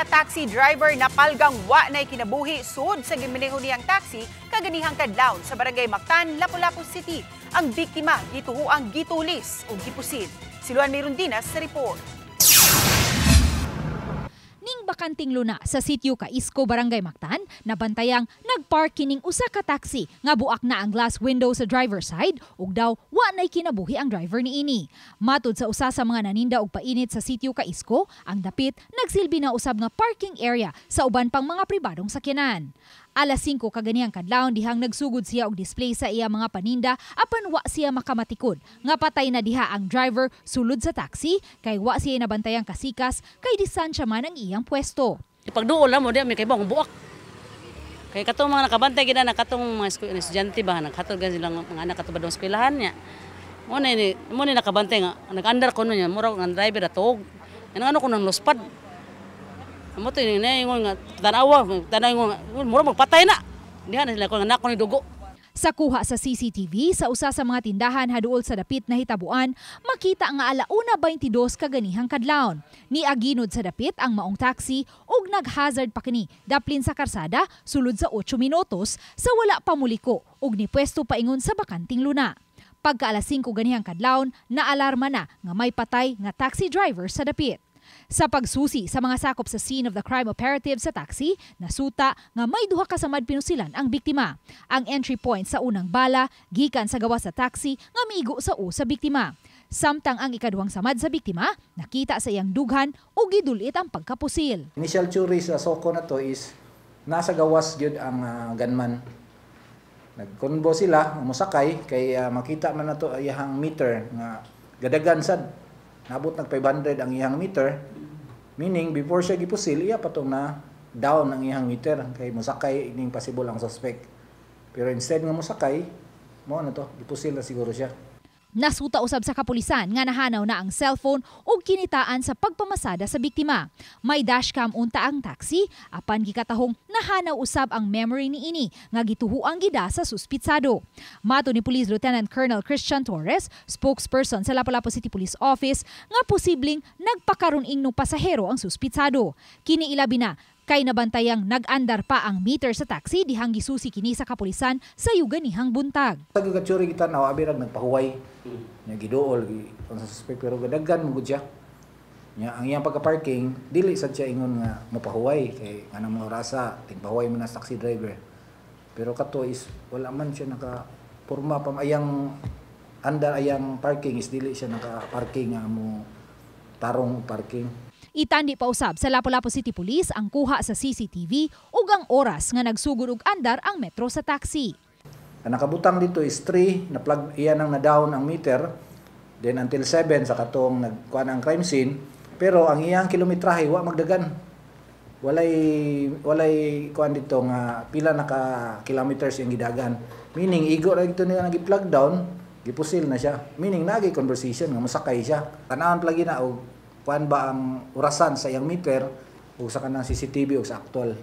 taxi driver na palgang wa nay kinabuhi sud sa gimaneho niyang taxi kaganihang kadlawon sa Barangay Mactan, Lapu-Lapu City. Ang biktima gituhuang gitulis o gipusil. Si Luan Mirundinas sa report. Ning bakanting luna sa sitio Kaisco, Barangay Mactan, nabantayang nagpark kining usa ka taxi nga buak na ang glass window sa driver side ug daw wa nay kinabuhi ang driver niini. Matud sa usa sa mga naninda og painit sa sitio Kaisco, ang dapit nagsilbi na usab nga parking area sa uban pang mga pribadong sakyanan. Alas 5 kaganihang kadlawon dihang nagsugod siya og display sa iya mga paninda apan wa siya makamatikod nga patay na diha ang driver sulod sa taxi kay wa siya nabantayang kasikas kay distansya man ang iyang pwesto. Pagduol lang mo di may kaibang buak. Kay katong mga nakabantay gina na katong mga estudyante ba naghatod gan silang mga anak katubad ng eskwelahan niya. Mo ni nakabantay nga nag-andar ko niya mura ang driver atog. Ano ko nang lospad. Amo to ni ingon nga tanawa mura magpatay na. Diha na sila ko anak ko ni dugo. Sa kuha sa CCTV sa usa sa mga tindahan haduol sa dapit na hitabuan, makita nga 1:22 kaganihang kadlawon. Niaginod sa dapit ang maong taxi ug naghazard pa kini daplin sa karsada sulod sa 8 minutos sa wala pa muliko ug nipwesto paingon sa bakanting luna. Pagka alas 5 ganihang kadlawon, naalarma na nga may patay nga taxi driver sa dapit. Sa pagsusi sa mga sakop sa scene of the crime operative sa taxi, nasuta nga may duha ka samad pinusilan ang biktima. Ang entry point sa unang bala gikan sa gawas sa taxi nga miigo sa sa biktima. Samtang ang ikaduhang samad sa biktima nakita sa iyang dughan ug gidulit ang pagkapusil. Initial theory sa soko na to is nasa gawas gyud ang gunman. Nagkonbo sila musakay kay makita man nato iyang meter nga gadagan sad. Nabot nag 500 ang iyang meter, meaning before siya gipusil, iya patong na down ang iyang meter kay musakay ining possible ang suspect. Pero instead nga musakay, mo na to, gipusil na siguro siya. Nasuta usab sa kapulisan nga nahanaw na ang cellphone ug kinitaan sa pagpamasada sa biktima. May dashcam unta ang taxi, apan gikatahong nahanaw usab ang memory niini nga gituhuang gida sa suspitsado. Mato ni Police Lieutenant Colonel Christian Torres, spokesperson sa Lapu-Lapu City Police Office, nga posibleng nagpakaron ingno pasahero ang suspitsado. Kini ilabi na kay nabantayang nag-andar pa ang meter sa taxi dihang gisusi kini sa kapulisan sa yuganihang buntag. Sa gagatsuri kita na abirag nagpahuway, niya gidool sa suspect pero gadagan mo siya. Nya ang iyang pagka-parking dili sad siya ingon nga mopahuway kay kanang mga orasa tigpahuway man sa taxi driver. Pero kato is wala man siya naka-porma pa ayang andar ayang parking is dili siya naka-parking nga mo tarong parking. Itandi pa usab sa Lapu-Lapu City Police ang kuha sa CCTV ug ang oras nga nagsugod og andar ang metro sa taxi. Ang nakabutang dito is 3, na plug iyan ang na-down ang meter, then until 7 sa katong nagkuha ang crime scene, pero ang iyang kilometrahe wa magdagan. Walay kuan dito nga pila naka kilometers yung gidagan. Meaning igo ra dito niya nagi-plug down, gipusil na siya. Meaning nagi conversation nga musakay siya. Tanawon plagi na og kuan ba ang orasan sa iyang meter o sa kanang CCTV o sa actual.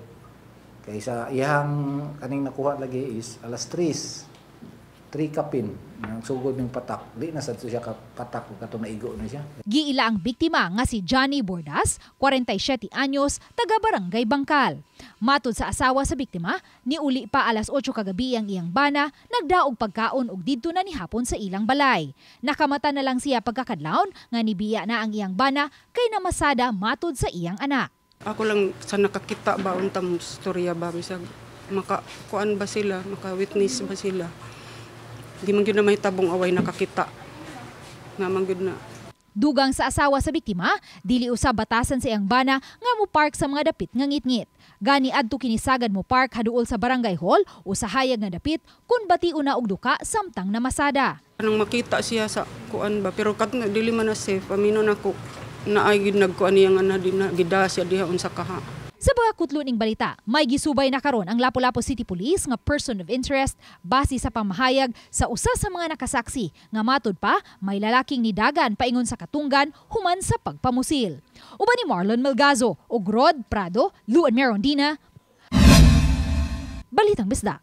Kaya sa iyang kaning nakuha lagi is alas 3 kapin ang sugod ng patak. Di na sad siya ka patak o katong naigo na siya. Giila ang biktima nga si Johnny Bordas, 47 anyos, taga Barangay Bangkal. Matud sa asawa sa biktima, niuli pa alas 8 kagabi ang iyang bana, nagdaog pagkaon ug didto na ni hapon sa ilang balay. Nakamata na lang siya pagkakadlawon nga nibiya na ang iyang bana kay namasada matud sa iyang anak. Ako lang sa nakakita ba untang storya ba bisag makakuan ba sila, maka-witness ba sila. Di man gyud na mahitabong away nakakita. Nga man gyud na. Dugang sa asawa sa biktima, dili usab batasan sa iyang bana nga mo park sa mga dapit nga ngitngit. Gani adto kinisagad mo park haduol sa barangay hall o sa hayag nga dapit kun bati una og duka samtang namasada. Anong makita siya sa kuan ba pero kat dili man na safe aminon ako na ay gid nagkuan niya nga na gida siya diha unsa kaha. Sa mga kutlo ning balita, may gisubay na karon ang Lapu-Lapu City Police nga person of interest base sa pamahayag sa usa sa mga nakasaksi nga matud pa may lalaking nidagan paingon sa katunggan human sa pagpamusil. Uban ni Marlon Melgazo ug Rod Prado, Luan Merondina, Balitang Bisda.